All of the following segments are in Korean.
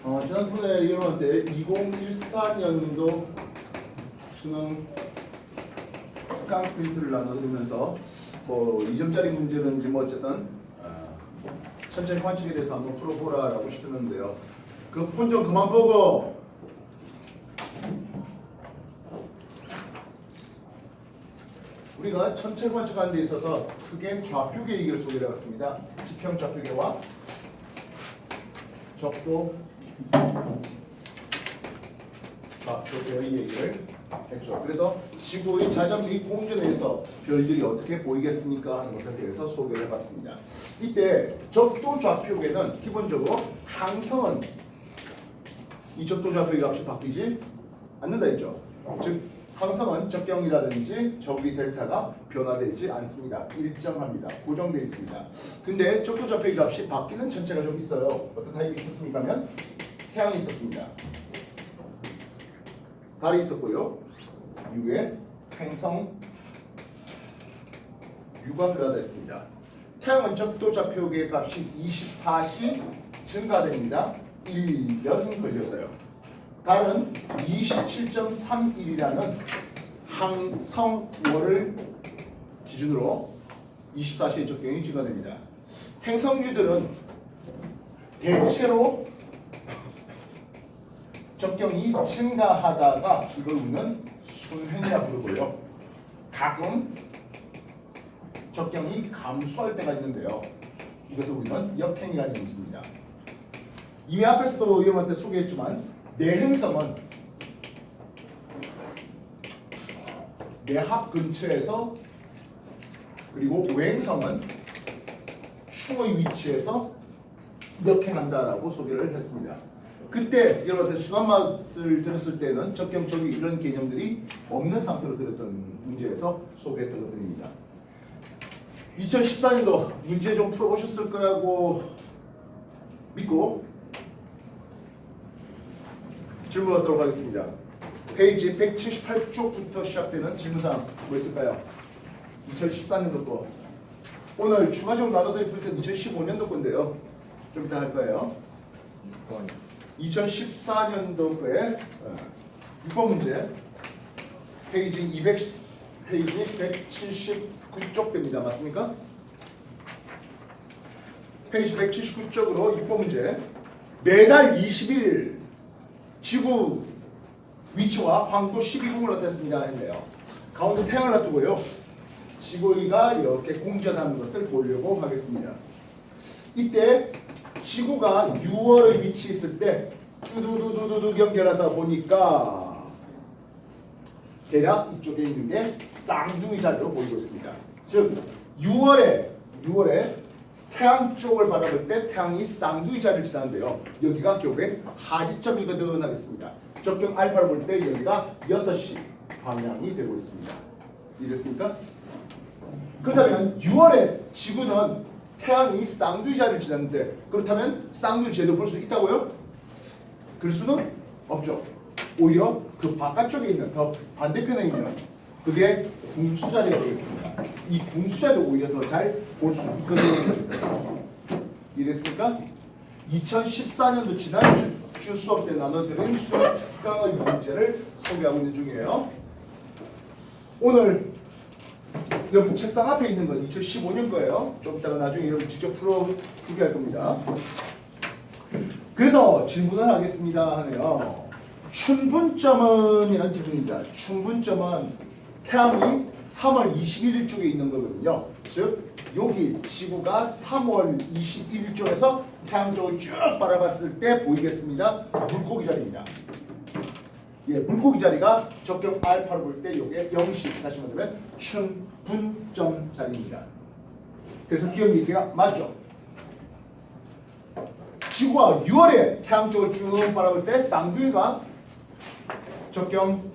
지난번에 이런 때 2014년도 수능 특강 퀴즈를 나눠드리면서 뭐 2점짜리 문제든지 뭐 어쨌든 천천히 관측에 대해서 한번 풀어보라라고 시켰는데요. 그 폰 좀 그만 보고 우리가 천체 관측하는 데 있어서 크게 좌표 계획을 소개해봤습니다. 지평 좌표 계와 적도 좌표 계의 얘기를 했죠. 그래서 지구의 자전 및 공전에서 별들이 어떻게 보이겠습니까? 하는 것에 대해서 소개를 해봤습니다. 이때 적도 좌표계는 기본적으로 항성은 이 적도 좌표계 값이 바뀌지 않는다 했죠. 즉 항성은 적경이라든지 적이 델타가 변화되지 않습니다. 일정합니다. 고정되어 있습니다. 근데 적도 좌표계 값이 바뀌는 천체가 좀 있어요. 어떤 타입이 있었습니까? 하면 태양이 있었습니다. 달이 있었고요. 이후에 행성 유가 들어있습니다. 태양은 적도 좌표계 값이 24시 증가됩니다. 1년 걸렸어요. 달은 27.31이라는 항성월을 기준으로 24시의 적경이 증가됩니다. 행성류들은 대체로 적경이 증가하다가 이걸 우리는 순횡이라고 부르고요. 가끔 적경이 감소할 때가 있는데요. 이것을 우리는 역행이라는 점이 있습니다. 이미 앞에서도 여러분한테 소개했지만 내행성은 내합 근처에서 그리고 외행성은 흉의 위치에서 역행한다라고 소개를 했습니다. 그때 여러분한테 순한 맛을 들었을 때는 적경적인 이런 개념들이 없는 상태로 들었던 문제에서 소개했던 것들입니다. 2014년도 문제 좀 풀어보셨을 거라고 믿고 질문 받도록 하겠습니다. 페이지 178쪽부터 시작되는 질문사항 뭐 있을까요? 2014년도 거. 오늘 추가적으로 나눠드릴 때는 2015년도 건데요. 좀 이따 할 거예요. 2014년도 거에 6번 문제 페이지 179쪽 됩니다. 맞습니까? 페이지 179쪽으로 6번 문제 매달 21일 지구 위치와 광도 12분을 나타냈습니다 했네요. 가운데 태양을 놔두고요. 지구가 이렇게 공전하는 것을 보려고 하겠습니다. 이때 지구가 6월에 위치했을 때 두두두두두 연결해서 보니까 대략 이쪽에 있는 게 쌍둥이 자리로 보이고 있습니다. 즉 6월에 태양 쪽을 바라볼 때 태양이 쌍둥이 자리를 지나는데요. 여기가 결국엔 하지점이거든 하겠습니다. 적경 알파를 볼 때 여기가 6시 방향이 되고 있습니다. 이해됐습니까? 그렇다면 6월에 지구는 태양이 쌍둥이 자리를 지났는데 그렇다면 쌍둥이 제대로 볼 수 있다고요? 그럴 수는 없죠. 오히려 그 바깥쪽에 있는 더 반대편에 있는 그게 궁수 자리가 되겠습니다. 이 궁수 자리를 오히려 더 잘 볼 수 있거든요. 이해됐습니까? 2014년도 지난 주 수업 때 나눠드린 수학 특강의 문제를 소개하고 있는 중이에요. 오늘 여러분 책상 앞에 있는 건 2015년 거예요. 좀 이따가 나중에 여러분 직접 풀게 할 겁니다. 그래서 질문을 하겠습니다 하네요. 춘분점은 이라는 질문입니다. 춘분점은 태양이 3월 21일 쪽에 있는 거거든요. 즉 여기 지구가 3월 21일 쪽에서 태양 쪽을 쭉 바라봤을 때 보이겠습니다. 물고기 자리입니다. 예, 물고기 자리가 적경 알파를 볼 때 이게 0시 다시 말하면 춘분점 자리입니다. 그래서 기억 얘기가 맞죠? 지구가 6월에 태양 쪽을 쭉 바라볼 때 쌍둥이가 적경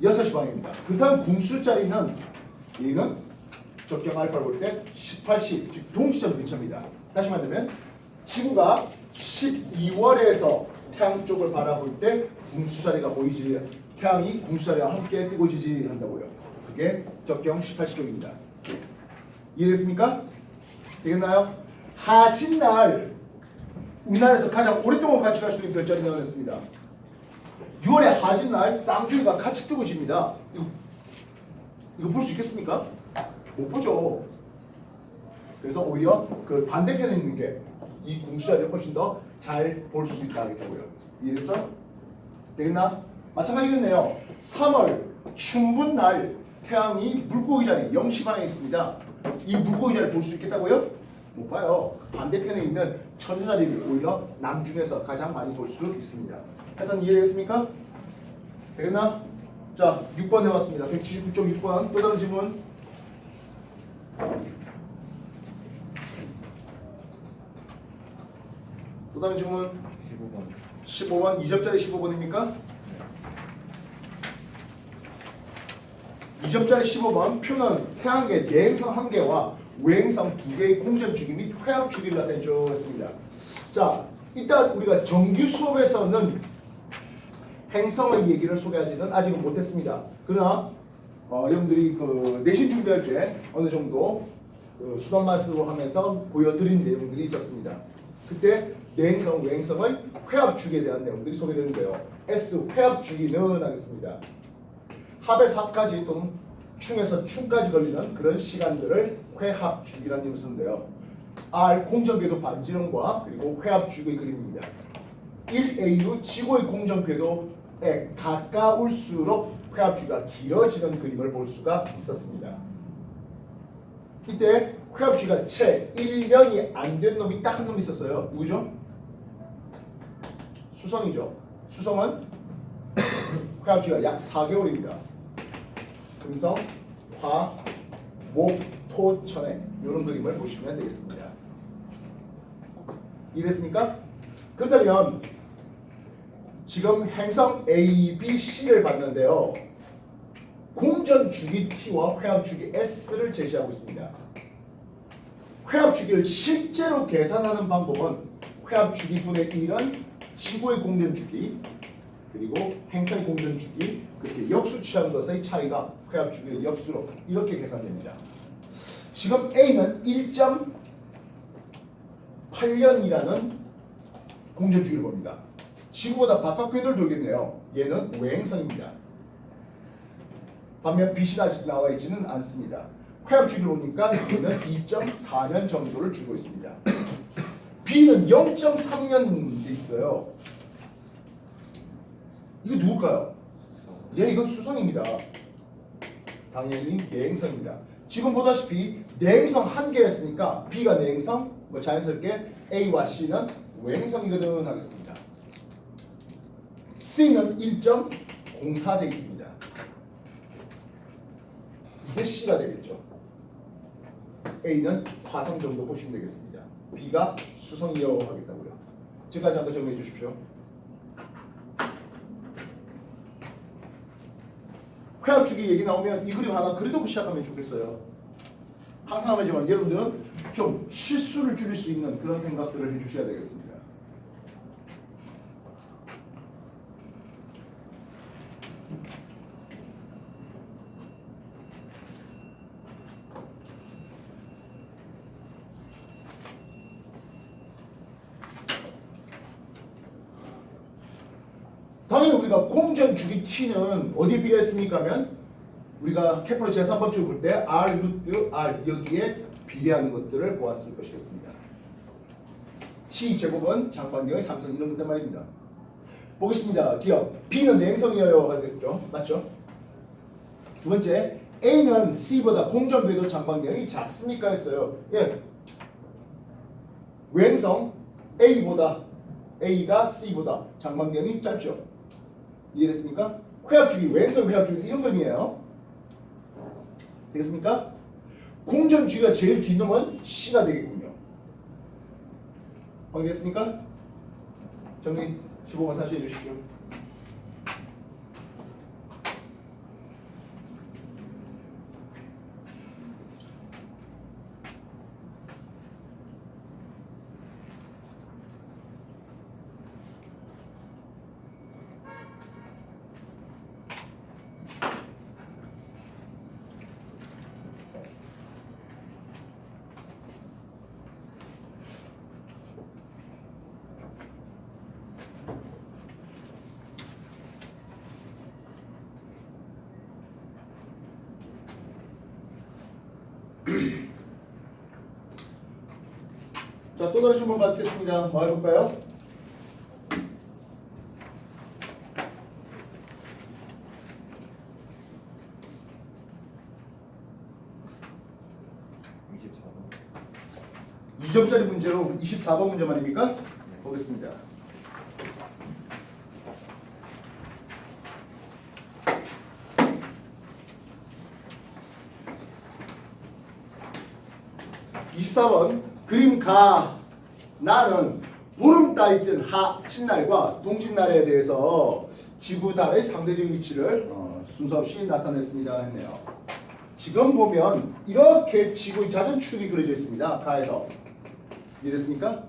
6시 방향입니다. 그 다음 궁수 자리는 얘는 적경 알파를 볼 때 18시 즉 동시점 근처입니다. 다시 말하면 지구가 12월에서 태양 쪽을 바라볼 때 궁수 자리가 보이지 태양이 궁수 자리와 함께 뜨고 지지한다고요. 그게 적경 18시 쪽입니다. 이해됐습니까? 되겠나요? 하진날 우리나라에서 가장 오랫동안 관측할 수 있는 별자리 나왔습니다. 6월의 하진날 쌍둥이가 같이 뜨고 집니다. 이거 볼 수 있겠습니까? 못 보죠. 그래서 오히려 그 반대편에 있는 게 이 궁수자를 훨씬 더 잘 볼 수 있다 하겠다고요. 이래서 되겠나? 마찬가지겠네요. 3월 춘분날 태양이 물고기 자리 0시 방에 있습니다. 이 물고기 자리를 볼 수 있겠다고요? 못 봐요. 반대편에 있는 천체 자리를 오히려 남중에서 가장 많이 볼 수 있습니다. 하여튼 이해되겠습니까? 되겠나? 자, 6번 해봤습니다. 179.6번 또 다른 질문. 또 다른 질문. 15번 2점짜리 15번입니까? 2점짜리 15번 표는 태양계 내행성 1개와 외행성 2개의 공전 주기 및 회합 주기를 나타내죠 했습니다. 자, 일단 우리가 정규 수업에서는 행성의 얘기를 소개하지는 아직은 못했습니다. 그러나 여러분들이 그 내신 준비할 때 어느 정도 수단 말씀으로 하면서 보여드린 내용들이 있었습니다. 그때 내행성, 외행성의 회합 주기에 대한 내용들이 소개되는데요. S 회합 주기는 하겠습니다. 합에서 합까지 또는 충에서 충까지 걸리는 그런 시간들을 회합 주기라는 이름을 쓰는데요. R 공전 궤도 반지름과 그리고 회합 주기의 그림입니다. 1AU 지구의 공전 궤도에 가까울수록 회합 주기가 길어지는 그림을 볼 수가 있었습니다. 이때 회합 주기가 채 1년이 안 된 놈이 딱 한 놈 있었어요. 누구죠? 수성이죠. 수성은 회합 주기가 약 4개월입니다. 금성, 화, 목, 토, 천에 이런 그림을 보시면 되겠습니다. 이해됐습니까? 그렇다면 지금 행성 A, B, C를 봤는데요. 공전 주기 T와 회합 주기 S를 제시하고 있습니다. 회합 주기를 실제로 계산하는 방법은 회합 주기 분의 1은 지구의 공전 주기 그리고 행성의 공전 주기 그렇게 역수 취한 것의 차이가 회합 주기의 역수로 이렇게 계산됩니다. 지금 A는 1.8년이라는 공전 주기를 봅니다. 지구보다 바깥 궤도를 돌겠네요. 얘는 외행성입니다. 반면 B는 아직 나와 있지는 않습니다. 회합 주기를 보니까 얘는 2.4년 정도를 주고 있습니다. B는 0.3년 돼 있어요. 이거 누굴까요? 예, 이건 수성입니다. 당연히 내행성입니다. 지금 보다시피 내행성 한 개였으니까 B가 내행성, 자연스럽게 A와 C는 외행성이거든 하겠습니다. C는 1.04 되어 있습니다. 이게 C가 되겠죠. A는 화성 정도 보시면 되겠습니다. B가 수성이요 하겠다고요. 지금까지 한번 정리해 주십시오. 회합 주기 얘기 나오면 이 그림 하나 그려두고 시작하면 좋겠어요. 항상 하지만 여러분들은 좀 실수를 줄일 수 있는 그런 생각들을 해주셔야 되겠습니다. 당연히 우리가 공전 주기 T는 어디에 비례했습니까 하면 우리가 케플러 제3법칙을 볼 때 R 루트 R 여기에 비례하는 것들을 보았을 것이겠습니다. T 제곱은 장반경의 3선 이런 것들 말입니다. 보겠습니다. 기억 B는 내행성이에요 하겠죠. 맞죠? 두 번째 A는 C보다 공전 궤도 장반경이 작습니까 했어요. 예. 외행성 A가 C보다 장반경이 짧죠. 이해됐습니까? 회합주기, 외행성 회합주기 이런 그림이에요. 되겠습니까? 공전주기가 제일 뒷놈은 C가 되겠군요. 확인됐습니까? 정리 15번 다시 해주십시오. 자, 또 다른 질문 받겠습니다. 뭐 해볼까요? 이 점짜리 문제로 24번 문제 말입니까? 보겠습니다. (24번) 그림 가. 나는 보름달이 뜬 하친날과 동짓날에 대해서 지구 달의 상대적 위치를 순서 없이 나타냈습니다 했네요. 지금 보면 이렇게 지구의 자전축이 그려져 있습니다. 가에서 이해됐습니까?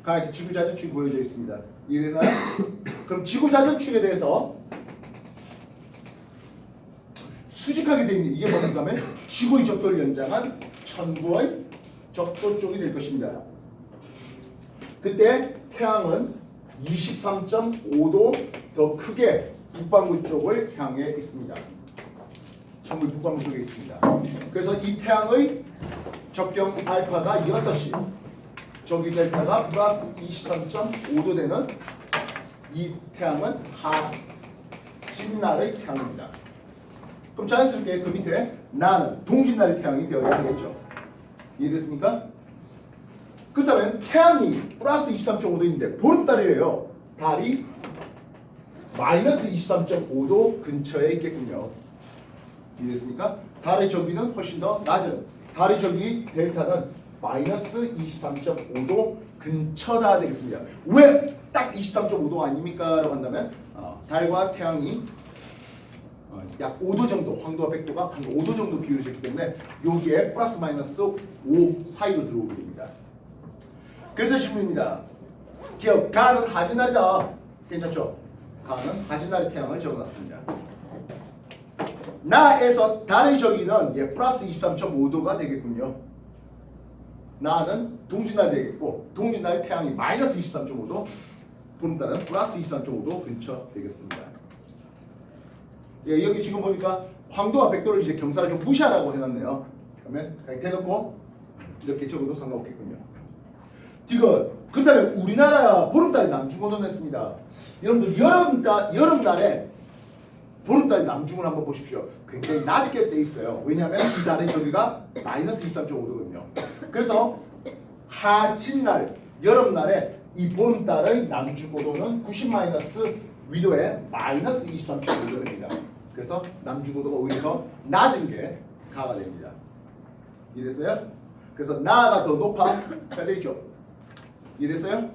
가에서 지구 자전축이 그려져 있습니다. 이해되나요? 그럼 지구 자전축에 대해서 수직하게 되어 있는 이게 뭔가 하면 지구의 적도를 연장한 천부의 적도 쪽이 될 것입니다. 그때 태양은 23.5도 더 크게 북반구 쪽을 향해 있습니다. 천부의 북반구 쪽에 있습니다. 그래서 이 태양의 적경 알파가 6시, 저기 델타가 플러스 23.5도 되는 이 태양은 하진날의 태양입니다. 그럼 자연스럽게 그 밑에 나는 동짓날의 태양이 되어야 되겠죠. 이해됐습니까? 그렇다면 태양이 플러스 23.5도인데 보름달이래요. 달이 마이너스 23.5도 근처에 있겠군요. 이해됐습니까? 달의 저기는 훨씬 더 낮은, 달의 저기 델타는 마이너스 23.5도 근처다 되겠습니다. 왜 딱 23.5도 아닙니까? 라고 한다면 달과 태양이 약 5도 정도, 황도와 백도가 한 5도 정도 기울어졌기 때문에 여기에 플러스 마이너스 5 사이로 들어오게 됩니다. 그래서 질문입니다. 기억, 가는 하진날이다. 괜찮죠? 가는 하진날의 태양을 적어놨습니다. 나에서 달의 저기는 플러스 23.5도가 되겠군요. 나는 동짓날 되겠고 동짓날 태양이 마이너스 23.5도, 보름달은 플러스 23.5도 근처 되겠습니다. 예, 여기 지금 보니까 황도와 백도를 이제 경사를 좀 무시하라고 해놨네요. 그러면 그냥 대놓고 이렇게 적어도 상관없겠군요. 지금 그렇다면 우리나라 보름달이 남중으로 냈습니다. 여러분들 여름달에 보름달이 남중을 한번 보십시오. 굉장히 낮게 돼 있어요. 왜냐하면 이 달의 저기가 마이너스 23.5도거든요. 그래서 하친날, 여름날에 이 보름달의 남중고도는 90 위도에 마이너스 23.5도입니다. 그래서 남중고도가 오히려 더 낮은 게 가가 됩니다. 이해됐어요? 그래서 나가 더 높아 잘려있죠? 이해됐어요?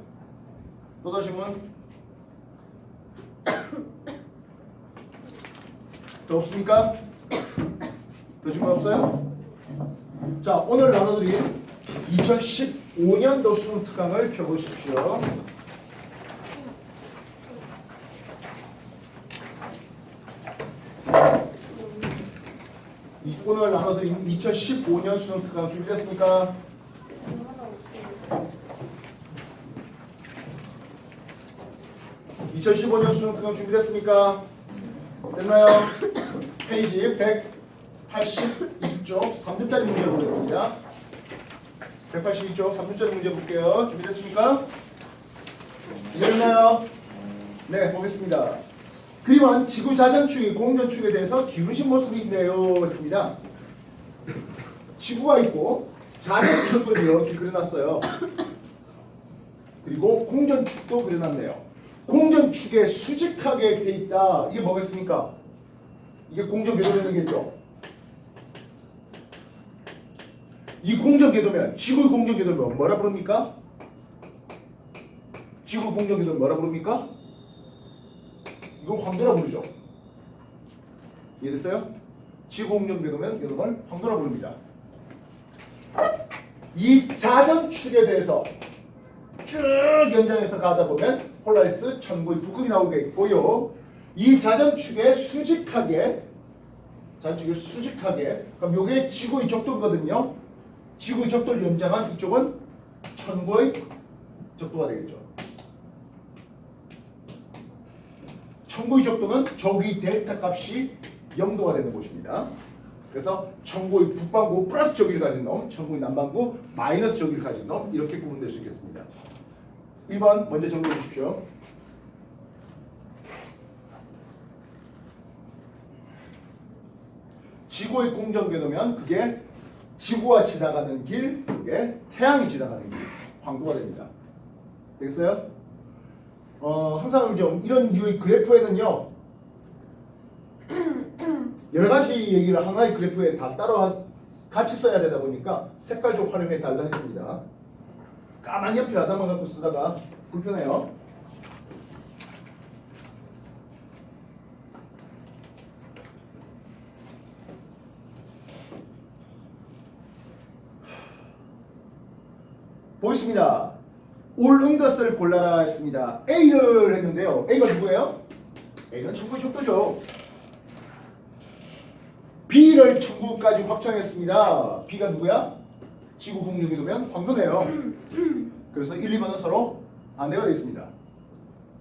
또 다시 질문? 더 없습니까? 더 질문 없어요? 자, 오늘 나눠드린 2015년도 수능 특강을 펴보십시오. 오늘 나눠드린 2015년 수능 특강 준비됐습니까? 2015년 수능 특강 준비됐습니까? 됐나요? 페이지 182쪽 3점짜리 문제 보겠습니다. 182쪽 3점짜리 문제 볼게요. 준비됐습니까? 됐나요? 네, 보겠습니다. 그림은 지구 자전축이 공전축에 대해서 기울으신 모습이 있네요. 했습니다. 지구가 있고 자전축을 이렇게 그려놨어요. 그리고 공전축도 그려놨네요. 공전축에 수직하게 돼 있다. 이게 뭐겠습니까? 이게 공전궤도면이겠죠. 이 공전궤도면, 지구의 공전궤도면 뭐라 부릅니까? 지구 공전궤도면 뭐라 부릅니까? 이건 황도라 부르죠. 이해됐어요? 지구 공전궤도면 이놈을 황도라 부릅니다. 이 자전축에 대해서 쭉 연장해서 가다 보면 폴라리스 천구의 북극이 나오게 있고요. 이 자전축에 수직하게, 그럼 이게 지구의 적도거든요. 지구의 적도를 연장한 이쪽은 천구의 적도가 되겠죠. 천구의 적도는 저기 델타 값이 0도가 되는 곳입니다. 그래서 천고의 북반구 플러스 저기를 가진 놈, 천고의 남반구 마이너스 저기를 가진 놈 이렇게 구분될 수 있겠습니다. 1번 먼저 정리해 주십시오. 지구의 공전궤도면 그게 지구가 지나가는 길, 그게 태양이 지나가는 길, 황도가 됩니다. 되겠어요? 항상 좀 이런 류의 그래프에는요 여러 가지 얘기를 하나의 그래프에 다 따로 같이 써야 되다 보니까 색깔 좀 활용해 달라 했습니다. 까만 연필 하나만 갖고 쓰다가 불편해요. 보겠습니다. 옳은 것을 골라라 했습니다. A를 했는데요. A가 누구예요? A는 천구의 족도죠. B를 천구까지 확장했습니다. B가 누구야? 지구 공유궤도면 황도네요. 그래서 1, 2번은 서로 안대가 되겠습니다.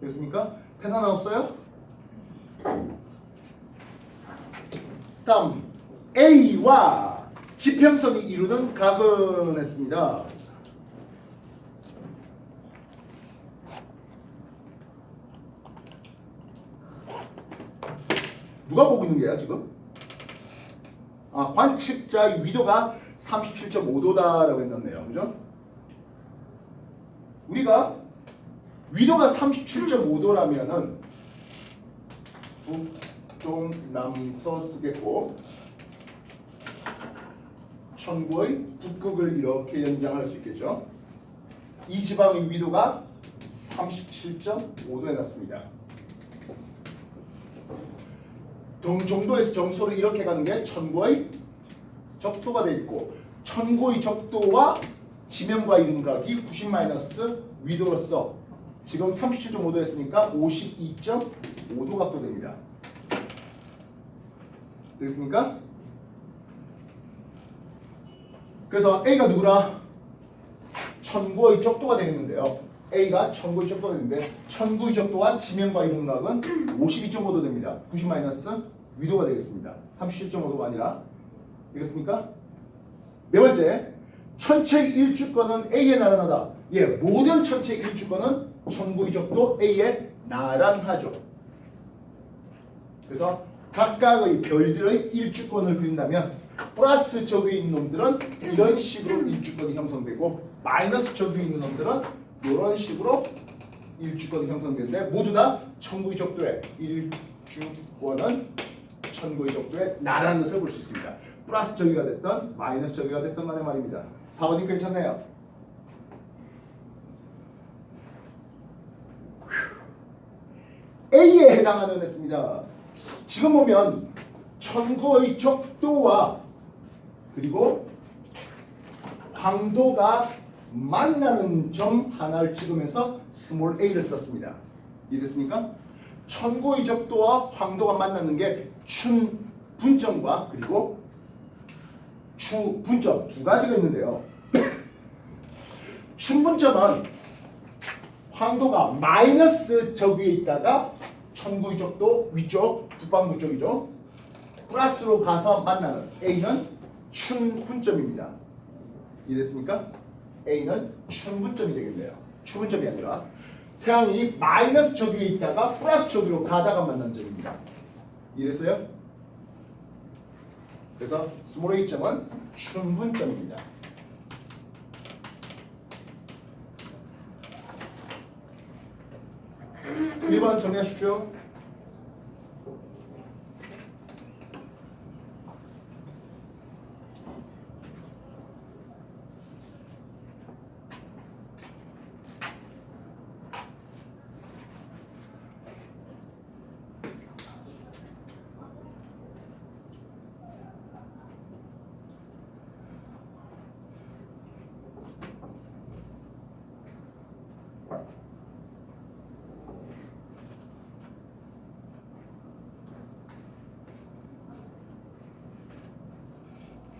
됐습니까? 펜 하나 없어요? 다음 A와 지평선이 이루는 각은 했습니다. 누가 보고 있는 거야 지금? 관측자의 위도가 37.5도다라고 했었네요. 그죠? 우리가 위도가 37.5도라면은 북동남서 쓰겠고 천구의 북극을 이렇게 연장할 수 있겠죠. 이 지방의 위도가 37.5도 해놨습니다. 동정도에서 정소로 이렇게 가는 게 천구의 적도가 되어 있고 천구의 적도와 지면과 이루는 각이 90- 위도로서 지금 37.5도 했으니까 52.5도 각도 됩니다. 되겠습니까? 그래서 A가 누구라? 천구의 적도가 되겠는데요. A가 천구의 적도가 되는데 천구의 적도와 지면과 이루는 각은 52.5도 됩니다. 90- 위도가 되겠습니다. 37.5도가 아니라. 되겠습니까? 네 번째, 천체 일주권은 A에 나란하다. 모든 천체 일주권은 천구의 적도 A에 나란하죠. 그래서 각각의 별들의 일주권을 그린다면 플러스 적에 있는 놈들은 이런 식으로 일주권이 형성되고 마이너스 적에 있는 놈들은 이런 식으로 일주권이 형성되는데 모두 다 천구의 적도의 일주권은 천구의 적도에 나라는 것을 볼 수 있습니다. 플러스 저기가 됐던 마이너스 저기가 됐던 간에 말입니다. 4번이 괜찮네요. A에 해당하는 했습니다. 지금 보면 천구의 적도와 그리고 황도가 만나는 점 하나를 찍으면서 스몰 a를 썼습니다. 이해됐습니까? 천구의 적도와 황도가 만나는 게 춘분점과 그리고 추분점 두 가지가 있는데요. 춘분점은 황도가 마이너스 저 위에 있다가 천구의 적도 위쪽 북반구 쪽이죠. 플러스로 가서 만나는 A는 춘분점입니다. 이해됐습니까? A는 춘분점이 되겠네요. 추분점이 아니라 태양이 마이너스 저 위에 있다가 플러스 저 위로 가다가 만난 점입니다. 이해됐어요? 그래서 스몰 a점은 춘분점입니다. 1번 정리하십시오.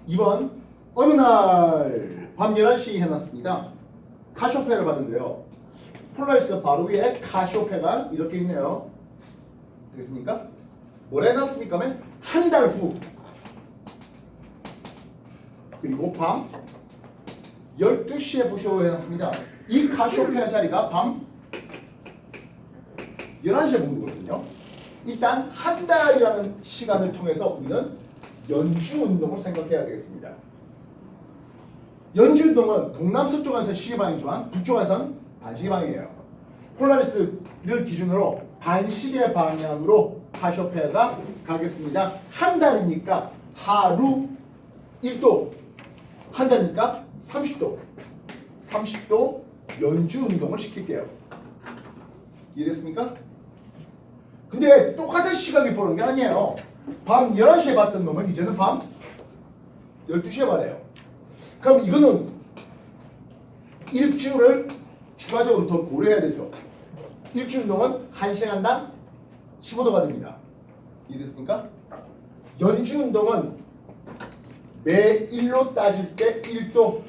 이번 어느 날 밤 11시 해놨습니다. 카시오페아를 봤는데요. 폴라리스 바로 위에 카시오페아가 이렇게 있네요. 되겠습니까? 뭐라 해놨습니까? 한 달 후 그리고 밤 12시에 보쇼 해놨습니다. 이 카시오페아 자리가 밤 11시에 보는 거거든요. 일단 한 달이라는 시간을 통해서 우리는 연주 운동을 생각해야 되겠습니다. 연주 운동은 동남서쪽에서는 시계 방향이지만 북쪽에서는 반시계 방향이에요. 폴라리스를 기준으로 반시계 방향으로 카시오페아가 가겠습니다. 한 달이니까 하루 1도, 한 달이니까 30도, 30도 연주 운동을 시킬게요. 이해됐습니까? 근데 똑같은 시각이 보는 게 아니에요. 밤 11시에 봤던 놈을 이제는 밤 12시에 봐래요. 그럼 이거는 일주를 추가적으로 더 고려해야 되죠. 일주 운동은 1시간당 15도가 됩니다. 이해됐습니까? 연주 운동은 매일로 따질 때 1도,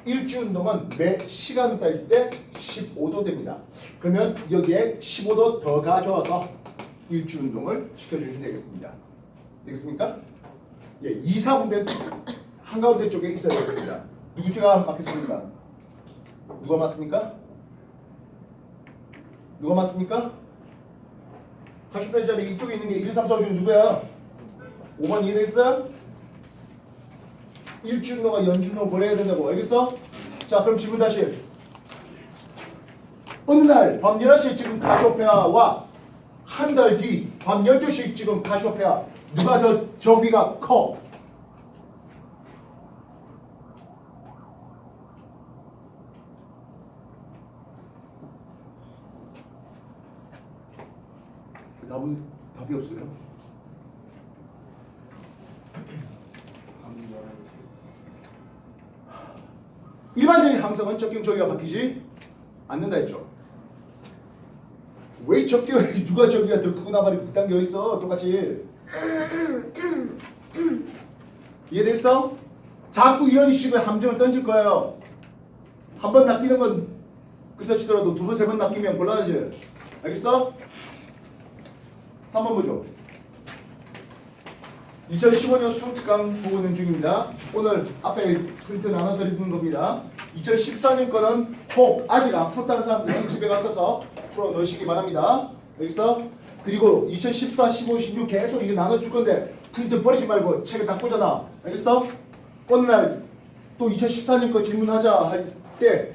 일주 운동은 매 시간으로 따질 때 15도 됩니다. 그러면 여기에 15도 더 가져와서 일주 운동을 시켜주시면 되겠습니다. 되겠습니까? 예, 2, 4분배 한가운데 쪽에 있어야 되겠습니다. 누구가 맞겠습니까? 누가 맞습니까? 누가 맞습니까? 80배짜리 이쪽에 있는 게 1, 2, 3, 4 중에 누구야? 5번 이해됐어? 일주운동과 연주운동 보내야 된다고 알겠어? 자 그럼 질문 다시. 어느 날 밤 11시에 찍은 카시오페아와 한 달 뒤 밤 12시에 찍은 카시오페아 누가 더 저기가 커? 답이 없어요. 일반적인 항성은 적경 저기가 바뀌지 않는다 했죠. 왜 적경 누가 저기가 더 크구나 말이 그딴 게 어딨어. 똑같이. 이해됐어? 자꾸 이런 식의 함정을 던질 거예요. 한 번 낚이는 건 그렇다 치더라도 두 번, 세 번 낚이면 곤란하지. 알겠어? 3번 보죠. 2015년 수특강 보고 있는 중입니다. 오늘 앞에 프린트 나눠 드리는 겁니다. 2014년 거는 혹 아직 안 풀었다는 사람들은 집에 가서 풀어 넣으시기 바랍니다. 여기서 그리고 2014, 15, 16 계속 이제 나눠줄 건데 프린트 버리지 말고 책에 다 꽂아놔. 알겠어? 어느 날 또 2014년 거 질문하자 할 때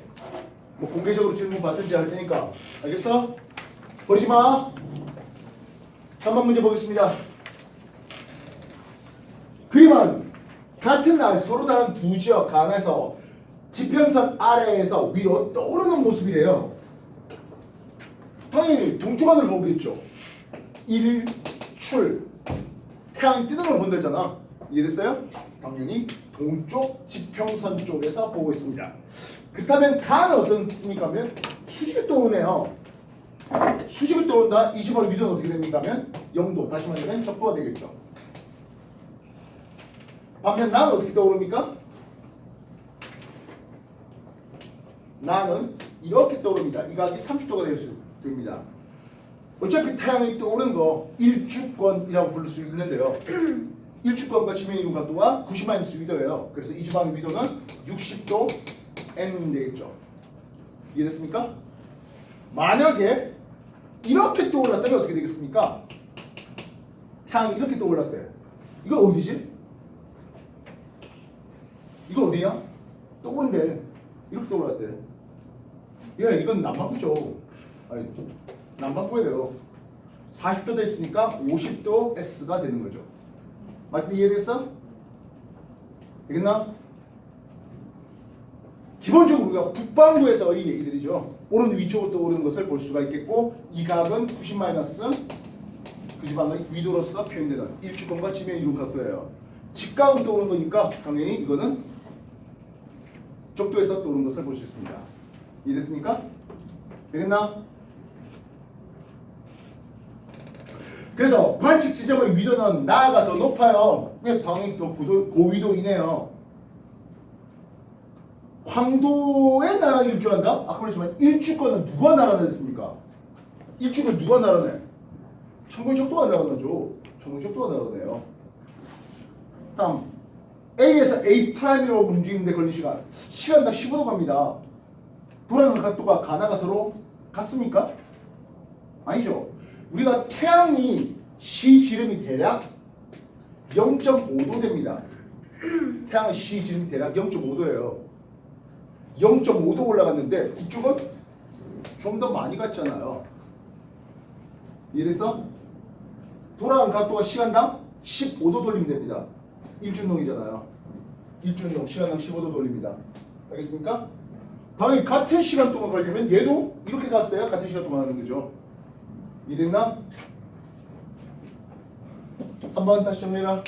뭐 공개적으로 질문 받든지 할 테니까. 알겠어? 버리지 마. 3번 문제 보겠습니다. 그림은 같은 날 서로 다른 두 지역 간에서 지평선 아래에서 위로 떠오르는 모습이래요. 당연히 동쪽하늘 보겠죠. 일출 태양이 뜨는 걸 본다잖아. 이해됐어요? 당연히 동쪽 지평선 쪽에서 보고 있습니다. 그렇다면 간은 어떻습니까? 하면 수직이 떠오르네요. 수직을 떠온다. 이 집의 위도는 어떻게 됩니까? 하면 0도. 다시 말하면 적도가 되겠죠. 반면 나는 어떻게 떠오릅니까? 나는 이렇게 떠오릅니다. 이 각이 30도가 될 수 됩니다. 어차피 태양이 떠오르는 거 일주권이라고 부를 수 있는데요. 일주권과 지면의 이동 각도가 90-위도예요. 그래서 이 지방의 위도는 60도 N 되겠죠. 이해됐습니까? 만약에 이렇게 떠올랐다면 어떻게 되겠습니까? 태양이 이렇게 떠올랐대. 이거 어디지? 이거 어디야? 떠오른데 이렇게 떠올랐대. 예, 이건 남반구죠. 아니, 남반구예요. 40도 됐으니까 50도 S가 되는 거죠. 말뜻 이해됐어? 되겠나? 기본적으로 우리가 북반구에서 이 얘기들이죠. 오른 위쪽으로 떠오르는 것을 볼 수가 있겠고 이 각은 90 마이너스 그 지방의 위도로서 표현되는 일주권과 지면의 이동 각도예요. 직각으로 떠오르는 거니까 당연히 이거는 적도에서 떠오르는 것을 볼 수 있습니다. 이해됐습니까? 되겠나? 그래서 관측 지점의 위도는 나가 더 높아요. 당연히 더 고위도이네요. 황도의 나라 일주한다? 아까 말했지만 일주권은 누가 나라냈습니까? 일주권 누가 나라내? 천공적도가 나라내죠. 천공적도가 나라내요. 다음 A에서 A'으로 움직이는데 걸린 시간당 15도 갑니다. 돌아가는 각도가 가나가 서로 같습니까? 아니죠. 우리가 태양이 시지름이 대략 0.5도 됩니다. 태양의 시지름이 대략 0.5도예요. 0.5도 올라갔는데 이쪽은 좀 더 많이 갔잖아요. 이래서 돌아가는 각도가 시간당 15도 돌리면 됩니다. 일주운동이잖아요. 일주운동 시간당 15도 돌립니다. 알겠습니까? 당연히 같은 시간 동안 가려면 얘도 이렇게 갔어야 같은 시간 동안 하는 거죠. 이해됐나? 3번 다시 정리해라.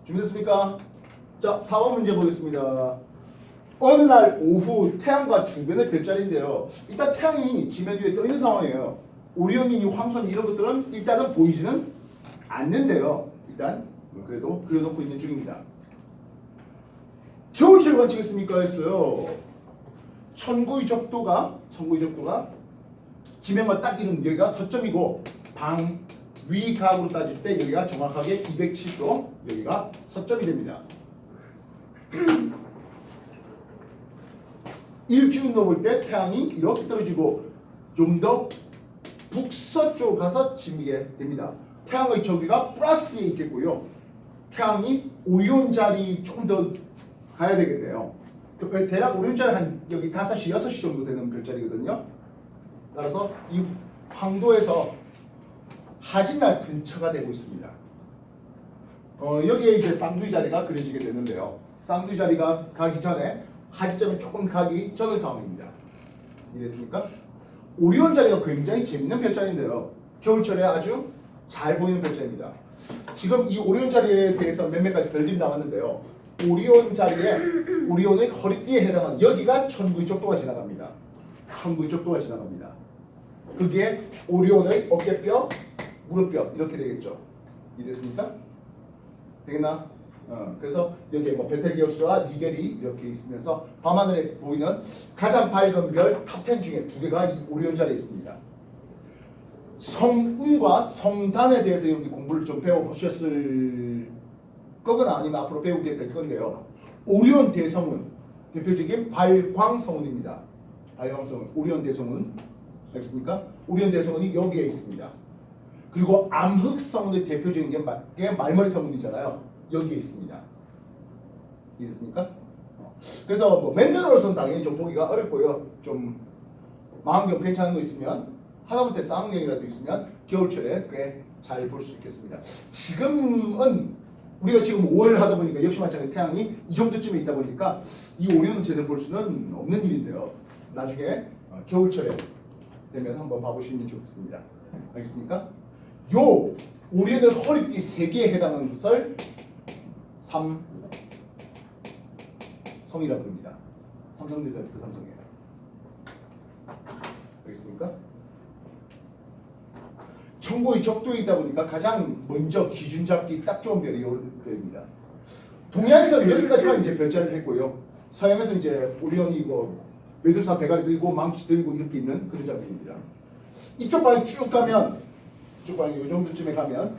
준비됐습니까? 자, 4번 문제 보겠습니다. 어느 날 오후 태양과 주변의 별자리인데요. 일단 태양이 지면 위에 떠 있는 상황이에요. 오리온이니 황소니 이런 것들은 일단은 보이지는 않는데요. 일단 그래도 그려놓고 있는 중입니다. 겨울철 관측했습니까? 했어요. 천구의 적도가 지면과 딱 이런 여기가 서점이고 위각으로 따질 때 여기가 정확하게 207도 여기가 서점이 됩니다. 일주운동 볼 때 태양이 이렇게 떨어지고 좀 더 북서쪽으로 가서 지게 됩니다. 태양의 저기가 플러스에 있겠고요. 태양이 오리온 자리 조금 더 가야 되겠네요. 대략 오리온 자리 한 여기 5시, 6시 정도 되는 별자리거든요. 따라서 이 황도에서 하진날 근처가 되고 있습니다. 여기에 이제 쌍두의 자리가 그려지게 되는데요. 쌍두의 자리가 가기 전에 하지점에 조금 가기 전의 상황입니다. 이해됐습니까? 오리온 자리가 굉장히 재밌는 별자리인데요. 겨울철에 아주 잘 보이는 별자리입니다. 지금 이 오리온 자리에 대해서 몇몇 가지 별들이 나왔는데요. 오리온 자리에 오리온의 허리띠에 해당하는 여기가 천구의 적도가 지나갑니다. 천구의 적도가 지나갑니다. 그게 오리온의 어깨뼈, 무릎뼈 이렇게 되겠죠. 이해됐습니까? 되겠나? 그래서 여기에 뭐 베텔게우스와 리겔이 이렇게 있으면서 밤하늘에 보이는 가장 밝은 별 탑10 중에 2개가 이 오리온 자리에 있습니다. 성운과 성단에 대해서 여러분들 공부를 좀 배워보셨을 거거나 아니면 앞으로 배우게 될 건데요. 오리온 대성운 대표적인 발광성운입니다. 발광성운, 오리온 대성운 알겠습니까? 오리온 대성운이 여기에 있습니다. 그리고 암흑성운의 대표적인 게 말머리 성운이잖아요. 여기에 있습니다. 이해됐습니까? 그래서 뭐 맨눈으로서는 당연히 좀 보기가 어렵고요. 좀 망원경 괜찮은 거 있으면 하다못해 쌍용이라도 있으면 겨울철에 꽤 잘 볼 수 있겠습니다. 지금은 우리가 지금 5월 하다 보니까 역시 마찬가지로 태양이 이 정도쯤에 있다 보니까 이 오리온을 제대로 볼 수는 없는 일인데요. 나중에 겨울철에 되면 한번 봐보시면 좋겠습니다. 알겠습니까? 요 오리온의 허리띠 3개에 해당하는 것을 삼성이라고 부릅니다. 삼성전자 그 삼성이에요. 알겠습니까? 천구의 적도에 있다 보니까 가장 먼저 기준 잡기 딱 좋은 별이 이 별입니다. 동양에서는 여기까지만 이제 별자리를 했고요. 서양에서 이제 오리온이 뭐 메두사 대가리 들고 망치 들고 이렇게 있는 그런 장면입니다. 이쪽 방에 쭉 가면 이쪽 방에 이 정도쯤에 가면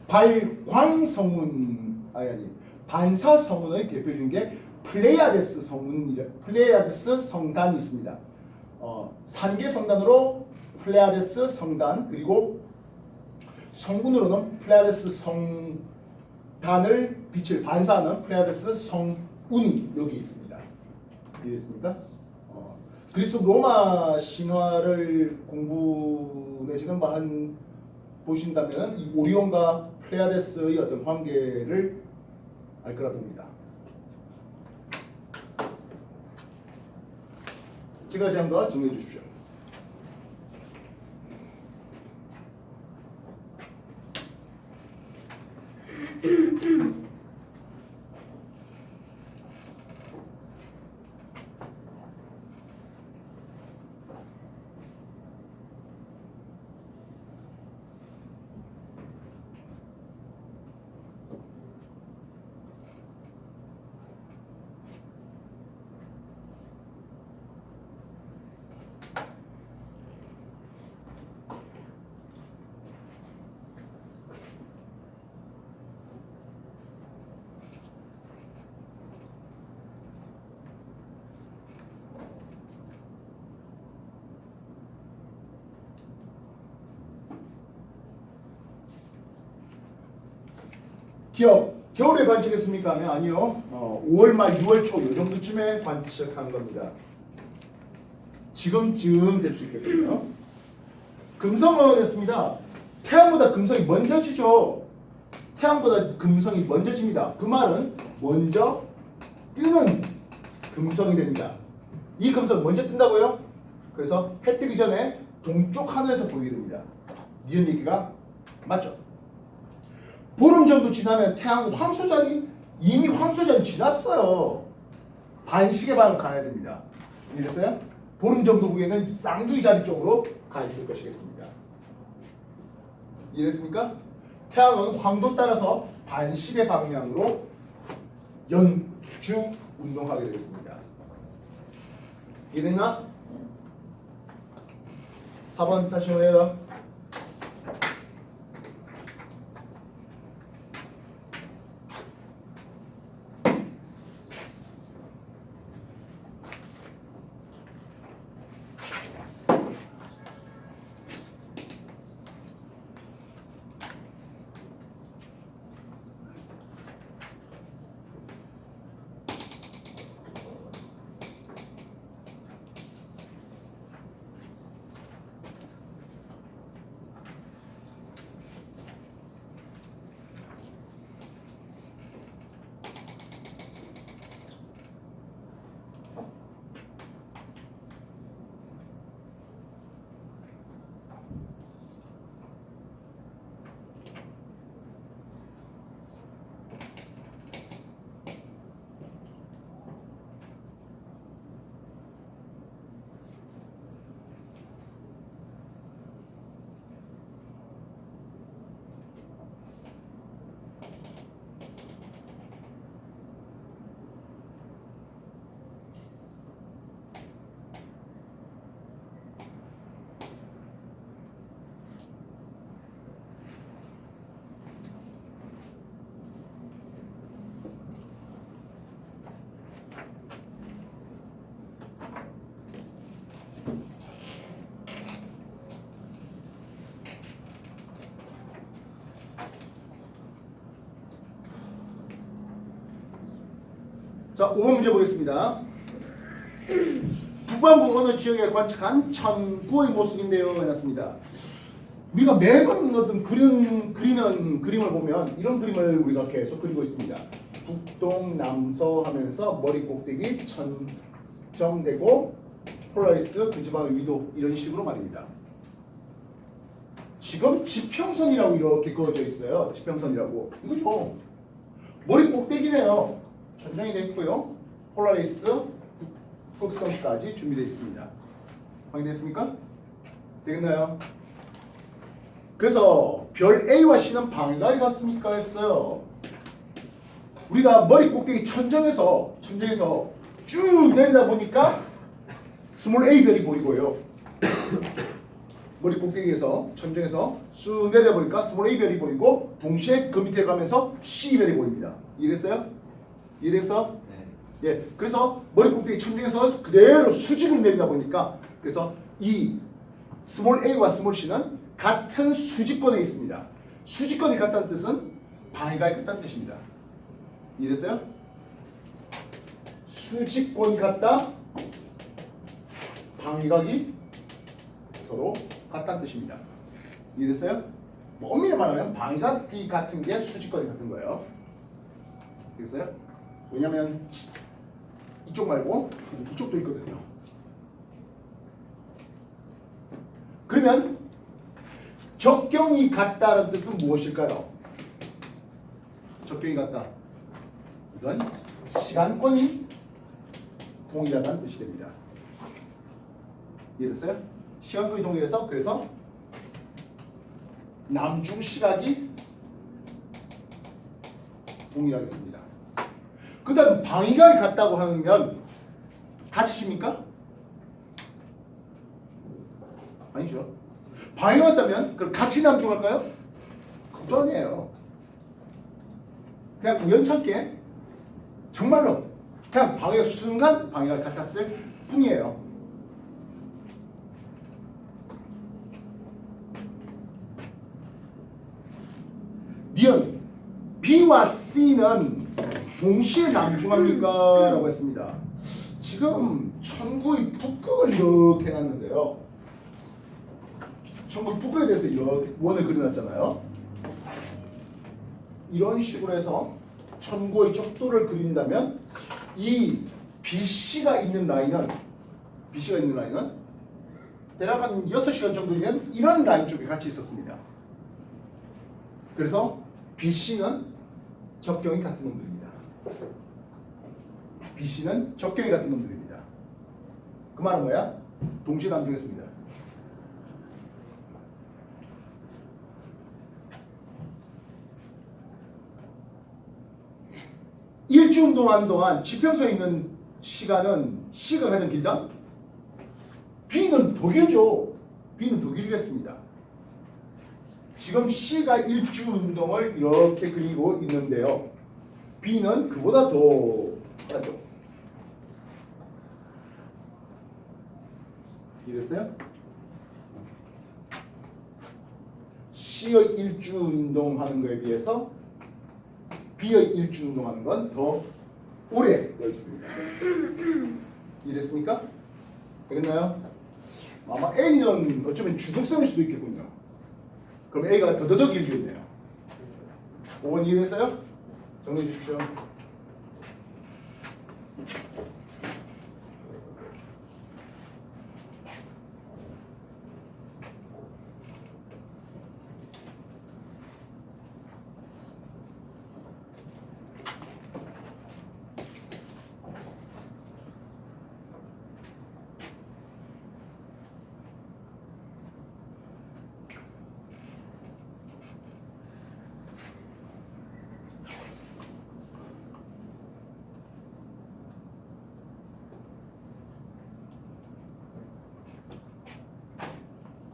발광성운 아니 반사성운의 대표적인 게 플레이아데스 성단이 있습니다. 산계 성단으로 플레이아데스 성단 그리고 성운으로는 플레이아데스 성단을 빛을 반사하는 플레이아데스 성운이 여기 있습니다. 이해됐습니까? 그리스 로마 신화를 공부 내지는 한 보신다면 이 오리온과 플레이아데스의 어떤 관계를 알 거라 봅니다. 제가 한번 정리해 주십시오. 겨울에 관측했습니까? 아니요. 5월 말 6월 초 이 정도쯤에 관측한 겁니다. 지금쯤 될 수 있겠군요. 금성은 됐습니다. 태양보다 금성이 먼저 지죠. 태양보다 금성이 먼저 집니다. 그 말은 먼저 뜨는 금성이 됩니다. 이 금성 먼저 뜬다고요? 그래서 해 뜨기 전에 동쪽 하늘에서 보이게 됩니다. 니은 얘기가 맞죠? 보름 정도 지나면 태양 황소자리 이미 황소자리 지났어요. 반시계 방을 가야 됩니다. 이해됐어요? 보름 정도 후에는 쌍둥이 자리 쪽으로 가 있을 것이겠습니다. 이해됐습니까? 태양은 황도 따라서 반시계 방향으로 연주 운동하게 되겠습니다. 이해됐나? 4번 다시 해요. 자, 5번 문제 보겠습니다. 북반구 어느 지역에 관측한 천구의 모습인데요. 해놨습니다. 우리가 매번 어떤 그리는 그림을 보면 이런 그림을 우리가 계속 그리고 있습니다. 북동남서 하면서 머리 꼭대기 천정되고 폴라리스 근접방의 위도 이런 식으로 말입니다. 지금 지평선이라고 이렇게 그어져 있어요. 지평선이라고. 이거죠. 머리 꼭대기네요. 천정이 되어 있고요. 폴라리스 북극성까지 준비되어 있습니다. 확인됐습니까? 되겠나요? 그래서 별 A와 C는 방해가 같습니까? 했어요. 우리가 머리 꼭대기 천정에서 쭉 내리다 보니까 스몰 A 별이 보이고요. 머리 꼭대기에서 천정에서 쭉 내려 보니까 스몰 A 별이 보이고 동시에 그 밑에 가면서 C 별이 보입니다. 이해됐어요? 이해됐어? 네. 예. 그래서 머리 꼭대기 천정에서 그대로 수직으로 내리다 보니까 그래서 이 스몰 A와 스몰 C는 같은 수직권에 있습니다. 수직권이 같다는 뜻은 방위각이 같다는 뜻입니다. 이해됐어요? 수직권이 같다, 방위각이 서로 같다는 뜻입니다. 이해됐어요? 뭐 엄밀히 말하면 방위각이 같은 게 수직권이 같은 거예요. 됐어요? 왜냐면 이쪽 말고 이쪽도 있거든요. 그러면 적경이 같다는 뜻은 무엇일까요? 적경이 같다. 이건 시간권이 동일하다는 뜻이 됩니다. 이해됐어요? 시간권이 동일해서 그래서 남중 시각이 동일하겠습니다. 그 다음 방위각이 같다고 하면 같으십니까? 아니죠. 방위가 같다면 그럼 같이 남중할까요? 그것도 아니에요. 그냥 우연찮게 정말로 그냥 방위가 순간 방위가 같았을 뿐이에요. 니은 B와 C는 동시에 남중합니까? 라고 했습니다. 지금 천구의 북극을 이렇게 해놨는데요. 천구의 북극에 대해서 이렇게 원을 그려놨잖아요. 이런 식으로 해서 천구의 적도를 그린다면 이 BC가 있는 라인은 대략 한 6시간 정도면 이런 라인 쪽에 같이 있었습니다. 그래서 BC는 적경이 같은 놈들입니다. BC는 적경이 같은 놈들입니다. 그 말은 뭐야? 동시에 남중했습니다. 일주 운동하는 동안 지평선에 있는 시간은 C가 가장 길다? B는 더 길죠. B는 더 길겠습니다. 지금 C가 일주 운동을 이렇게 그리고 있는데요. B는 그보다 더 빠르죠. 이해됐어요? C의 일주 운동하는 거에 비해서 B의 일주 운동하는 건 더 오래 되어 있습니다. 이해됐습니까? 되겠나요? 아마 A는 어쩌면 주독성일 수도 있겠군요. 그럼 A가 더더더 길겠네요. 5번 이해됐어요? 정리해 주십시오.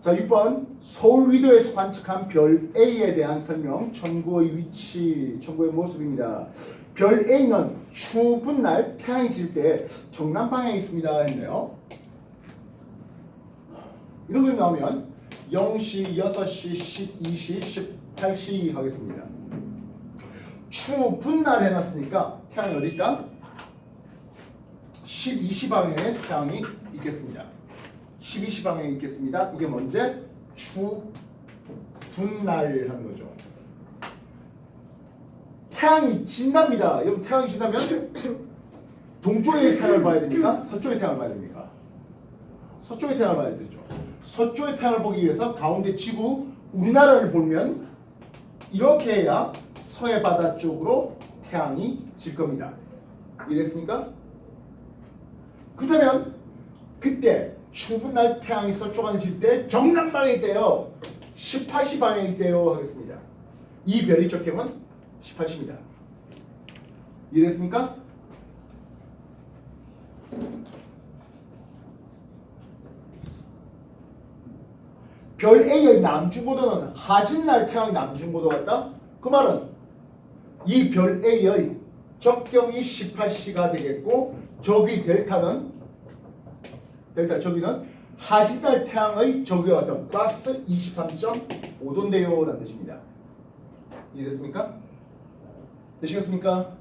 자, 6번 서울 위도에서 관측한 별 A에 대한 설명, 천구의 위치, 천구의 모습입니다. 별 A는 추운 날 태양이 질 때 정남 방향에 있습니다 했네요. 이런 걸 나오면 0시, 6시, 12시, 18시 하겠습니다. 추운 날 해놨으니까 태양이 어디 있다? 12시 방향에 태양이 있겠습니다. 12시 방향에 있겠습니다. 이게 뭔지? 추분날 하는 거죠. 태양이 진답니다. 여러분 태양이 진다면 동쪽의 태양을 봐야 됩니까? 서쪽의 태양을 봐야 됩니까? 서쪽의 태양을 봐야 되죠. 서쪽의 태양을 보기 위해서 가운데 지구 우리나라를 보면 이렇게 해야 서해 바다 쪽으로 태양이 질 겁니다. 이해됐습니까? 그렇다면 그때 추운 날 태양이 서쪽으로 질 때 정남 방향에 있대요. 18시 방향에 있대요 하겠습니다. 이 별의 적경은 18시입니다. 이해됐습니까? 별 A의 남중고도는 하진날 태양이 남중고도 같다? 그 말은 이 별 A의 적경이 18시가 되겠고 저기 델타는 저기는 하진날 태양의 저기와 같은 플러스 23.5도인데요 라는 뜻입니다. 이해됐습니까? 되시겠습니까?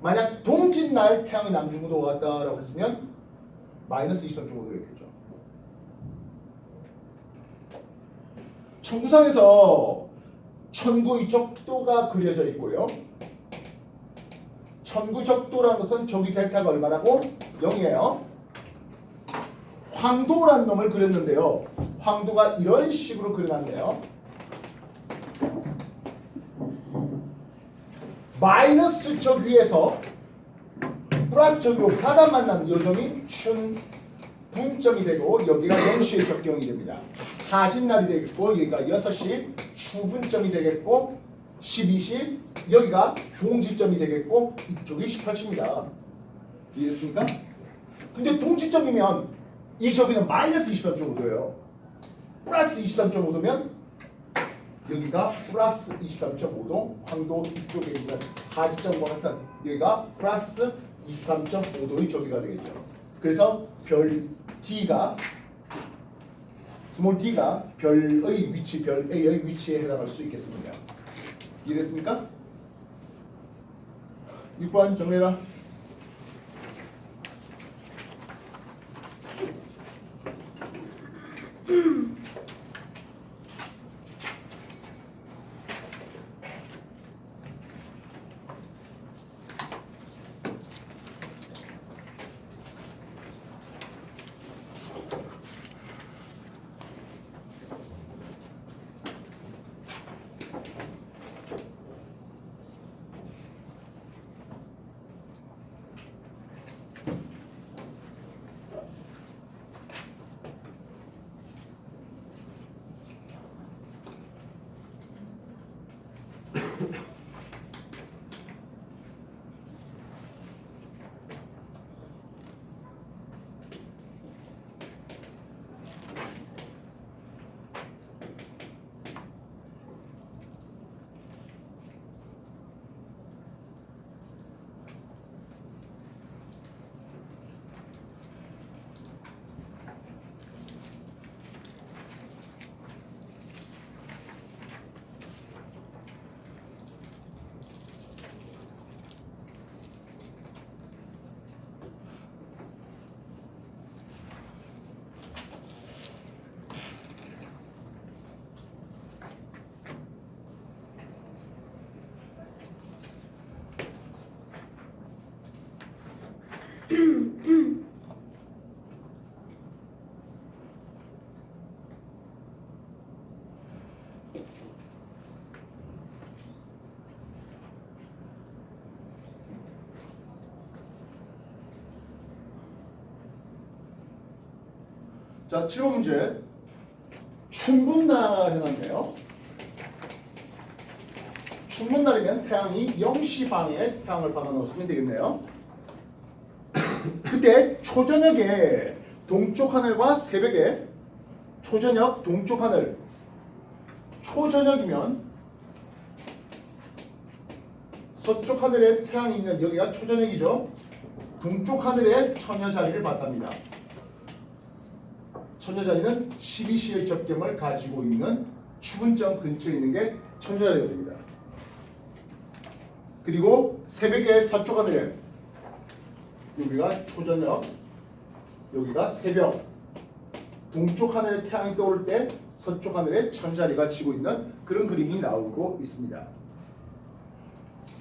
만약 동짓날 태양이 남중구도 왔다라고 했으면 마이너스 23.5도였겠죠. 천구상에서 천구의 적도가 그려져 있고요. 천구 적도라는 것은 저기 델타가 얼마라고? 0이에요. 황도라는 놈을 그렸는데요. 황도가 이런 식으로 그려놨네요. 마이너스 저 위에서 플러스 저기로 하단 만나는 이 점이 춘 분점이 되고 여기가 0시의 적경이 됩니다. 하진날이 되겠고 여기가 6시 추분점이 되겠고 12시 여기가 동지점이 되겠고 이쪽이 18시입니다. 이해됐습니까? 근데 동지점이면 이 저기는 마이너스 23.5도예요. 플러스 23.5도면 여기가 플러스 23.5도 황도 이쪽에 있는 하지점과 같은 여기가 플러스 23.5도의 저기가 되겠죠. 그래서 별 D가 스몰 D가 별의 위치, 별 A의 위치에 해당할 수 있겠습니다. 이해됐습니까? 6번 정리해라. 자, 7번 문제. 춘분날 해놨네요. 춘분날이면 태양이 0시 방에 태양을 박아놓으면 되겠네요. 그때 초저녁에 동쪽 하늘과 새벽에 초저녁 동쪽 하늘 초저녁이면 서쪽 하늘에 태양이 있는 여기가 초저녁이죠. 동쪽 하늘에 처녀 자리를 봤답니다. 처녀 자리는 12시의 접경을 가지고 있는 추분점 근처에 있는 게 처녀 자리가 됩니다. 그리고 새벽에 서쪽 하늘에 여기가 초저녁, 여기가 새벽, 동쪽 하늘에 태양이 떠오를 때 서쪽 하늘에 천자리가 지고 있는 그런 그림이 나오고 있습니다.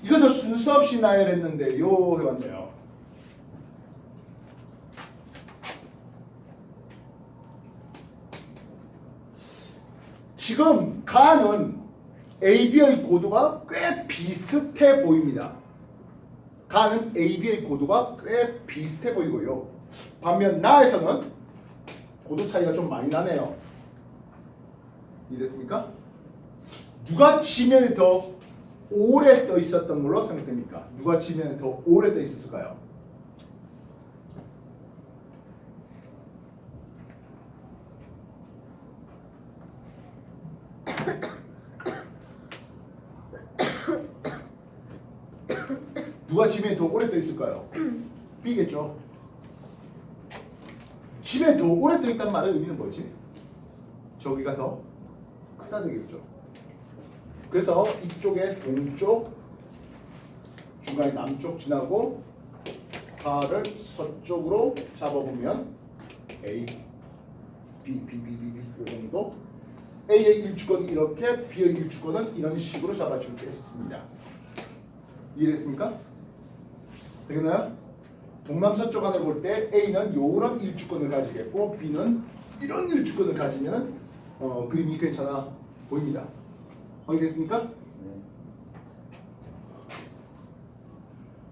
이것을 순서 없이 나열했는데요 해봤네요. 지금 가는 AB의 고도가 꽤 비슷해 보입니다. 가는 AB의 고도가 꽤 비슷해 보이고요. 반면 나에서는 고도 차이가 좀 많이 나네요. 이해됐습니까? 누가 지면에 더 오래 떠 있었던 걸로 생각됩니까? 누가 지면에 더 오래 떠 있었을까요? 누가 지면에 더 오래 떠 있을까요? B겠죠. 지면에 더 오래 떠 있단 말의 의미는 뭐지? 저기가 더 크다 되겠죠. 그래서 이쪽에 동쪽, 중간에 남쪽 지나고 가를 서쪽으로 잡아보면 A, B 이 정도. A의 일주권이 이렇게, B의 일주권은 이런 식으로 잡아주겠습니다. 이해됐습니까? 되겠나요? 동남서쪽 안을 볼 때 A는 요런 일주권을 가지겠고 B는 이런 일주권을 가지면 그림이 괜찮아 보입니다. 확인됐습니까?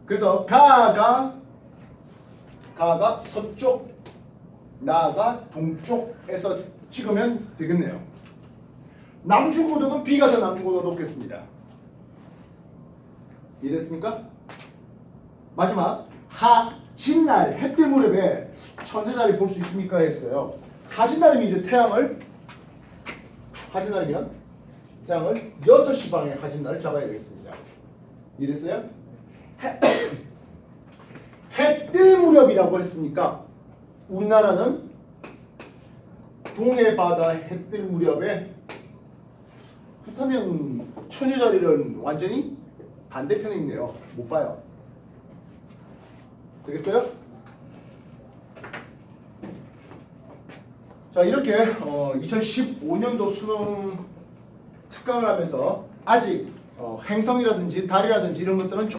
그래서 가가 서쪽, 나가 동쪽에서 찍으면 되겠네요. 남중고도는 B가 더 남중고도가 높겠습니다. 이해됐습니까? 마지막 하진날 해뜰 무렵에 천세자리 볼 수 있습니까 했어요. 하진날이면 이제 하진날이면 태양을 6시 방에 하진날을 잡아야 되겠습니다. 이해됐어요? 해뜰 무렵이라고 했으니까 우리나라는 동해 바다 해뜰 무렵에 그렇다면 천여자리는 완전히 반대편에 있네요. 못 봐요. 되겠어요? 자, 이렇게 2015년도 수능 특강을 하면서 아직 행성이라든지 달이라든지 이런 것들은